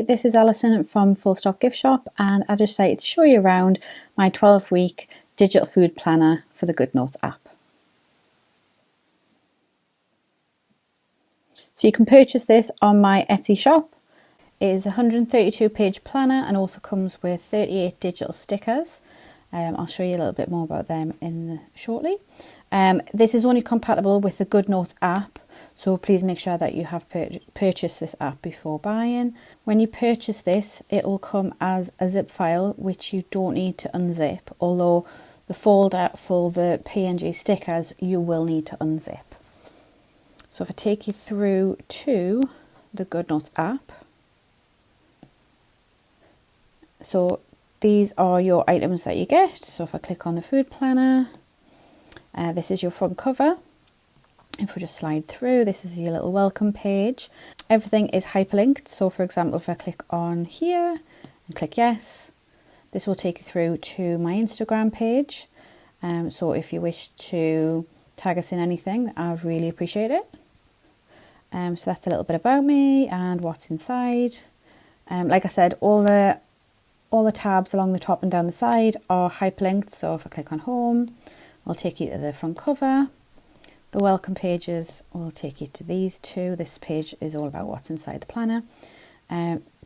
this is Allison from Full Stock Gift Shop, and I just decided to show you around my 12-week digital food planner for the GoodNotes app. So you can purchase this on my Etsy shop. It is a 132-page planner and also comes with 38 digital stickers. I'll show you a little bit more about them shortly. This is only compatible with the GoodNotes app, so please make sure that you have purchased this app before buying. When you purchase this, it will come as a zip file which you don't need to unzip, although the folder for the PNG stickers you will need to unzip. So if I take you through to the GoodNotes app, so these are your items that you get. So if I click on the food planner, this is your front cover. If we just slide through, this is your little welcome page. Everything is hyperlinked. So for example, if I click on here and click yes, this will take you through to my Instagram page. So if you wish to tag us in anything, I'd really appreciate it. So that's a little bit about me and what's inside. Like I said, all the tabs along the top and down the side are hyperlinked. So if I click on home, I'll take you to the front cover. The welcome pages will take you to these two. This page is all about what's inside the planner.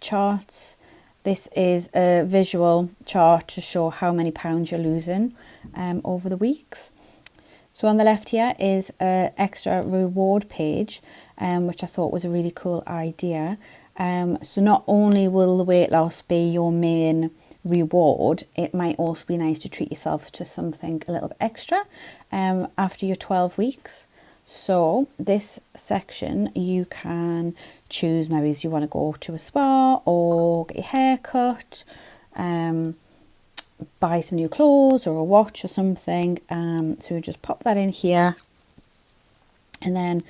Charts. This is a visual chart to show how many pounds you're losing over the weeks. So on the left here is an extra reward page, which I thought was a really cool idea. So not only will the weight loss be your main reward, it might also be nice to treat yourself to something a little bit extra after your 12 weeks. So this section you can choose, maybe if you want to go to a spa or get your hair cut, buy some new clothes or a watch or something. So just pop that in here, and then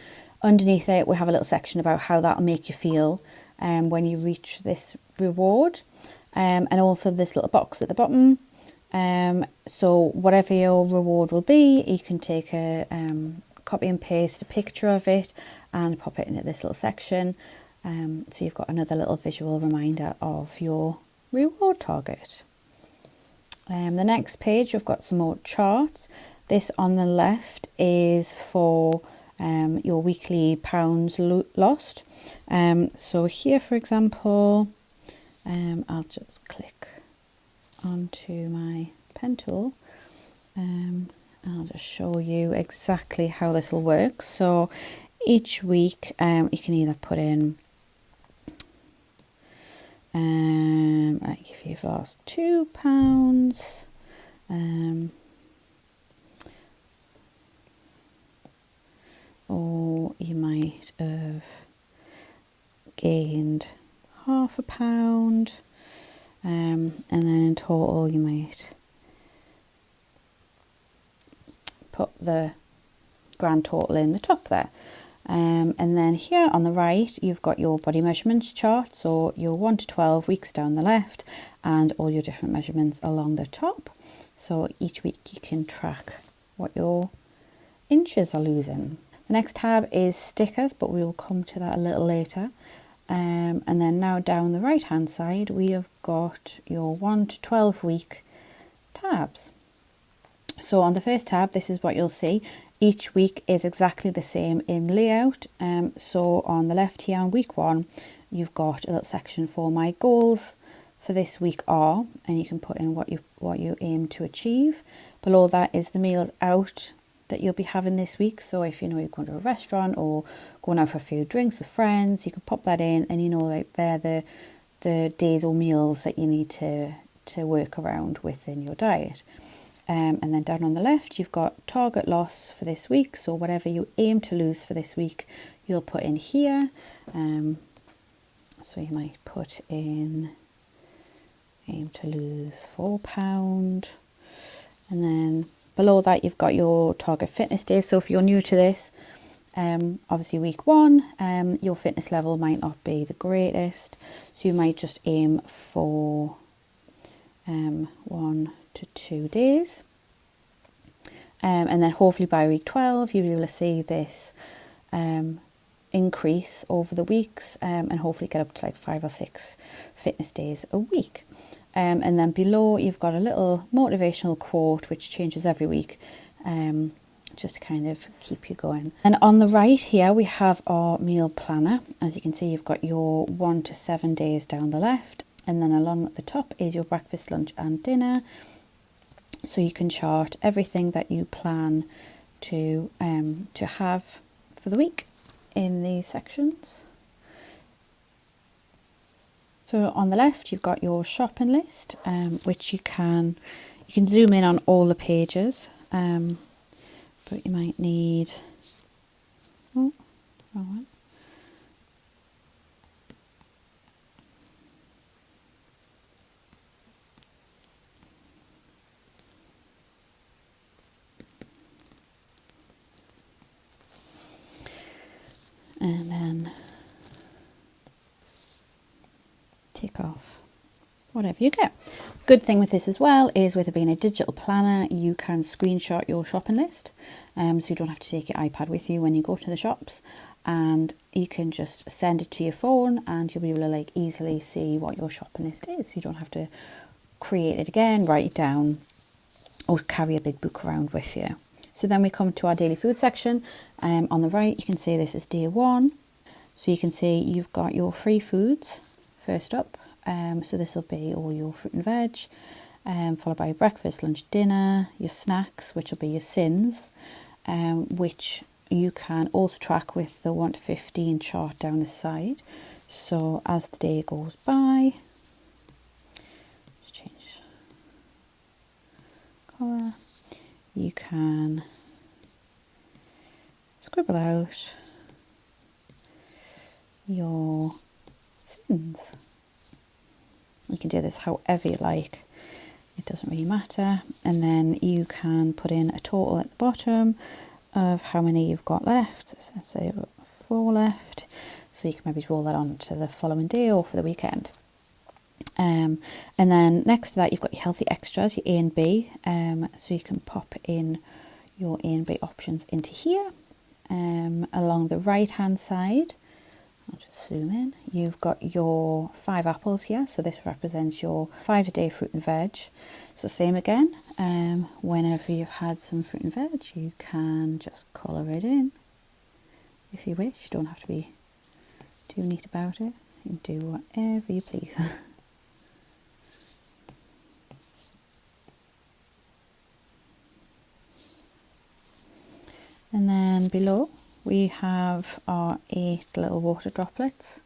underneath it we have a little section about how that'll make you feel when you reach this reward. And also this little box at the bottom. So whatever your reward will be, you can take a copy and paste a picture of it and pop it into this little section. So you've got another little visual reminder of your reward target. The next page, you've got some more charts. This on the left is for your weekly pounds lost. So here, for example, I'll just click onto my pen tool. I'll just show you exactly how this will work. So each week you can either put in, like if you've lost £2, or you might have gained £0.5, and then in total you might put the grand total in the top there. And then here on the right you've got your body measurements chart, so your 1 to 12 weeks down the left and all your different measurements along the top. So each week you can track what your inches are losing. The next tab is stickers, but we will come to that a little later. And then now down the right hand side we have got your 1 to 12 week tabs. So on the first tab, this is what you'll see. Each week is exactly the same in layout. So on the left here on week 1, you've got a little section for my goals for this week are, and you can put in what you aim to achieve. Below that is the meals out that you'll be having this week. So if you know you're going to a restaurant or going out for a few drinks with friends, you can pop that in, and you know, like they're the days or meals that you need to work around within your diet. And then down on the left you've got target loss for this week, so whatever you aim to lose for this week you'll put in here. So you might put in aim to lose £4, and then below that you've got your target fitness days. So if you're new to this, obviously week 1 your fitness level might not be the greatest, so you might just aim for 1 to 2 days, and then hopefully by week 12 you'll be able to see this increase over the weeks, and hopefully get up to like 5 or 6 fitness days a week. And then below you've got a little motivational quote which changes every week, just to kind of keep you going. And on the right here we have our meal planner. As you can see, you've got your 1 to 7 days down the left, and then along at the top is your breakfast, lunch and dinner. So you can chart everything that you plan to have for the week in these sections. So on the left you've got your shopping list, which you can zoom in on all the pages, but you might need, oh, wrong one. And then tick off whatever you get. Good thing with this as well is, with it being a digital planner, you can screenshot your shopping list, so you don't have to take your iPad with you when you go to the shops, and you can just send it to your phone and you'll be able to like easily see what your shopping list is. You don't have to create it again, write it down, or carry a big book around with you. So then we come to our daily food section. On the right you can see this is day 1, so you can see you've got your free foods first up. So this will be all your fruit and veg, followed by your breakfast, lunch, dinner, your snacks, which will be your sins, which you can also track with the 1 to 15 chart down the side. So as the day goes by, let's change colour, you can scribble out your sins. You can do this however you like, it doesn't really matter. And then you can put in a total at the bottom of how many you've got left. So let's say 4 left, so you can maybe roll that on to the following day or for the weekend. And then next to that you've got your healthy extras, your A and B, so you can pop in your A and B options into here. Along the right hand side, I'll just zoom in, you've got your 5 apples here, so this represents your 5 a day fruit and veg. So same again, whenever you've had some fruit and veg you can just colour it in if you wish. You don't have to be too neat about it, you can do whatever you please. And then below we have our 8 little water droplets,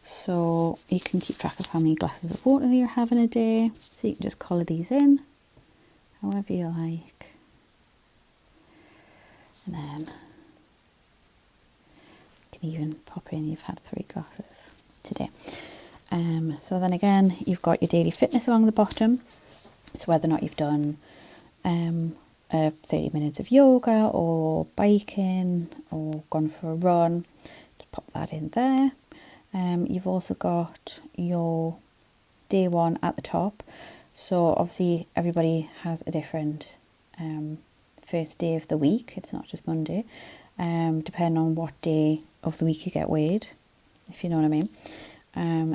so you can keep track of how many glasses of water you're having a day. So you can just colour these in however you like, and then you can even pop in you've had 3 glasses today. So then again you've got your daily fitness along the bottom, so whether or not you've done 30 minutes of yoga or biking or gone for a run, just pop that in there. You've also got your day 1 at the top, so obviously everybody has a different first day of the week, it's not just Monday, depending on what day of the week you get weighed, if you know what I mean.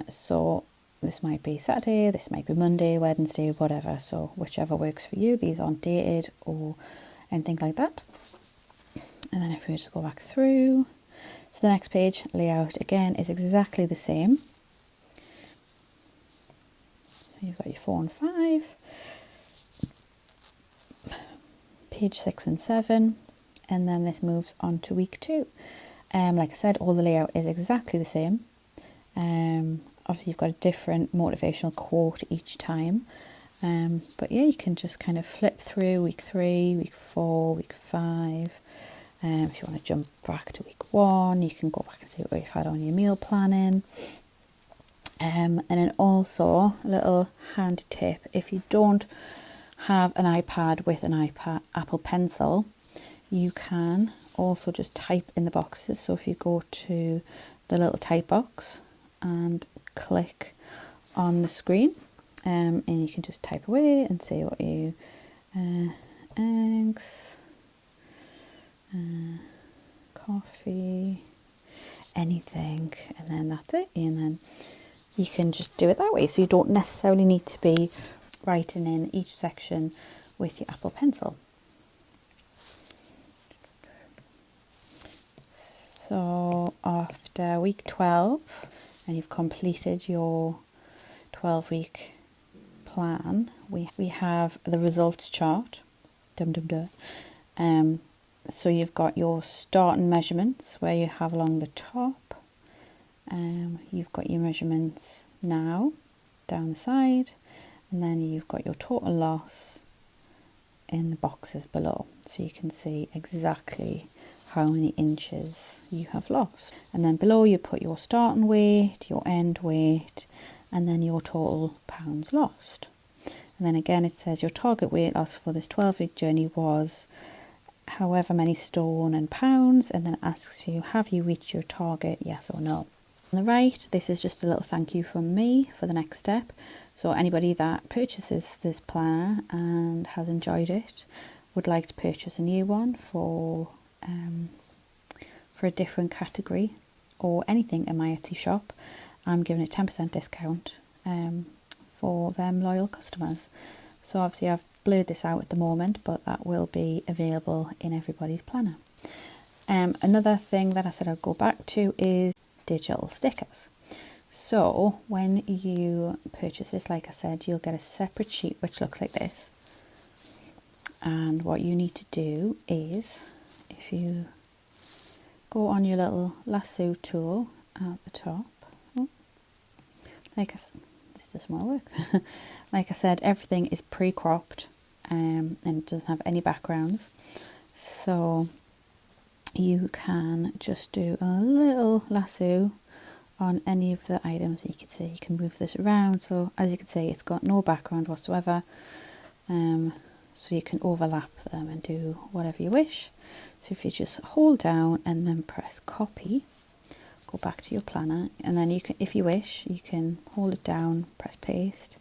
So this might be Saturday, this might be Monday, Wednesday, whatever. So whichever works for you. These aren't dated or anything like that. And then if we just go back through, so the next page layout again is exactly the same. So you've got your 4 and 5, page 6 and 7, and then this moves on to week 2. Like I said, all the layout is exactly the same. Obviously you've got a different motivational quote each time, but yeah, you can just kind of flip through week 3, week 4, week 5. If you want to jump back to week 1, you can go back and see what you've had on your meal planning. And then also a little handy tip, if you don't have an iPad with an Apple Pencil, you can also just type in the boxes. So if you go to the little type box and click on the screen, and you can just type away and say what you eggs, coffee, anything, and then that's it. And then you can just do it that way, so you don't necessarily need to be writing in each section with your Apple Pencil. So after week 12, and you've completed your 12-week plan, we have the results chart. So you've got your starting measurements where you have along the top. You've got your measurements now down the side, and then you've got your total loss in the boxes below, so you can see exactly how many inches you have lost. And then below you put your starting weight, your end weight, and then your total pounds lost. And then again it says your target weight loss for this 12-week journey was however many stone and pounds, and then it asks you, have you reached your target, yes or no. On the right, this is just a little thank you from me for the next step. So anybody that purchases this planner and has enjoyed it would like to purchase a new one for a different category or anything in my Etsy shop, I'm giving a 10% discount for them loyal customers. So obviously I've blurred this out at the moment, but that will be available in everybody's planner. Another thing that I said I'd go back to is digital stickers. So when you purchase this, like I said, you'll get a separate sheet which looks like this. And what you need to do is, if you go on your little lasso tool at the top, this doesn't want to work. Like I said, everything is pre-cropped and it doesn't have any backgrounds. So you can just do a little lasso on any of the items. You can see you can move this around, so as you can see it's got no background whatsoever, so you can overlap them and do whatever you wish. So if you just hold down and then press copy, go back to your planner, and then you can, if you wish, you can hold it down, press paste,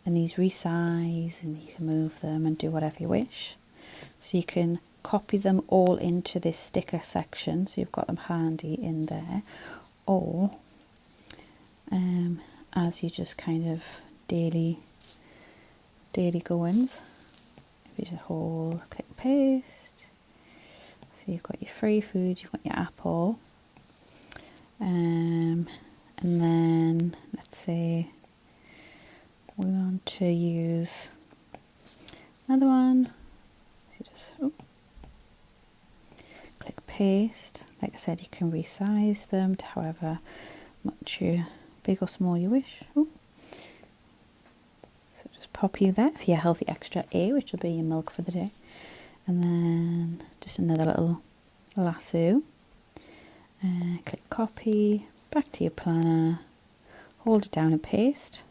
and these resize, and you can move them and do whatever you wish. So you can copy them all into this sticker section, so you've got them handy in there, or as you just kind of daily goings, if you just hold, click paste, so you've got your free food, you've got your apple, and then let's say we want to use another one, so you just click paste. Like I said, you can resize them to however much big or small you wish. So just pop you there for your healthy extra A, which will be your milk for the day, and then just another little lasso. Click copy, back to your planner, hold it down and paste,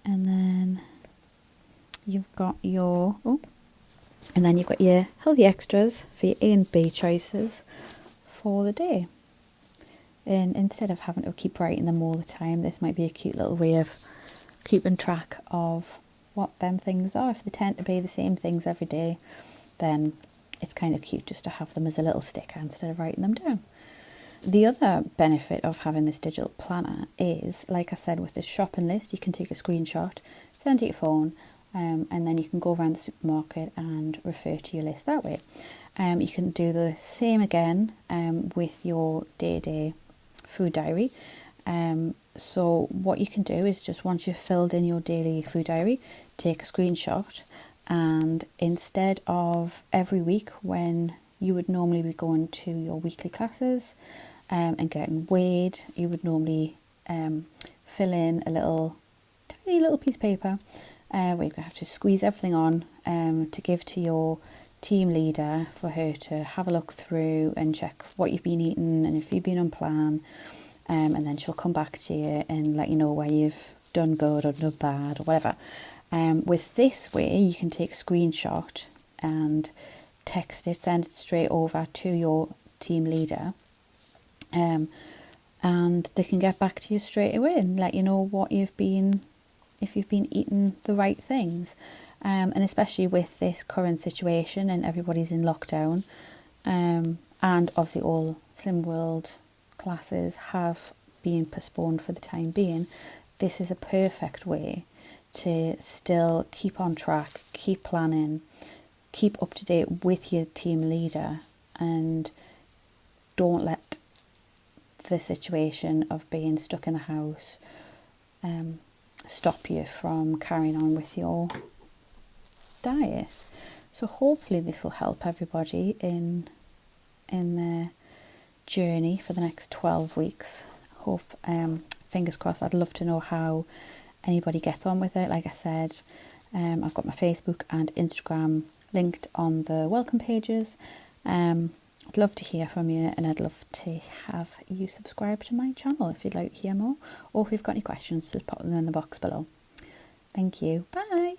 and then you've got your healthy extras for your A and B choices for the day. And instead of having to keep writing them all the time, this might be a cute little way of keeping track of what them things are. If they tend to be the same things every day, then it's kind of cute just to have them as a little sticker instead of writing them down. The other benefit of having this digital planner is, like I said, with this shopping list, you can take a screenshot, send it to your phone, and then you can go around the supermarket and refer to your list that way. You can do the same again with your day-to-day food diary. So what you can do is just once you've filled in your daily food diary, take a screenshot, and instead of every week when you would normally be going to your weekly classes and getting weighed, you would normally fill in a tiny little piece of paper where you have to squeeze everything on to give to your team leader for her to have a look through and check what you've been eating and if you've been on plan, and then she'll come back to you and let you know where you've done good or done bad or whatever. With this way, you can take a screenshot and text it, send it straight over to your team leader, and they can get back to you straight away and let you know what if you've been eating the right things. And especially with this current situation and everybody's in lockdown, and obviously all Slim World classes have been postponed for the time being, this is a perfect way to still keep on track, keep planning, keep up to date with your team leader, and don't let the situation of being stuck in the house stop you from carrying on with your diet. So hopefully this will help everybody in their journey for the next 12 weeks. Hope, fingers crossed. I'd love to know how anybody gets on with it. Like I said, I've got my Facebook and Instagram linked on the welcome pages. I'd love to hear from you, and I'd love to have you subscribe to my channel if you'd like to hear more, or if you've got any questions, just pop them in the box below. Thank you. Bye.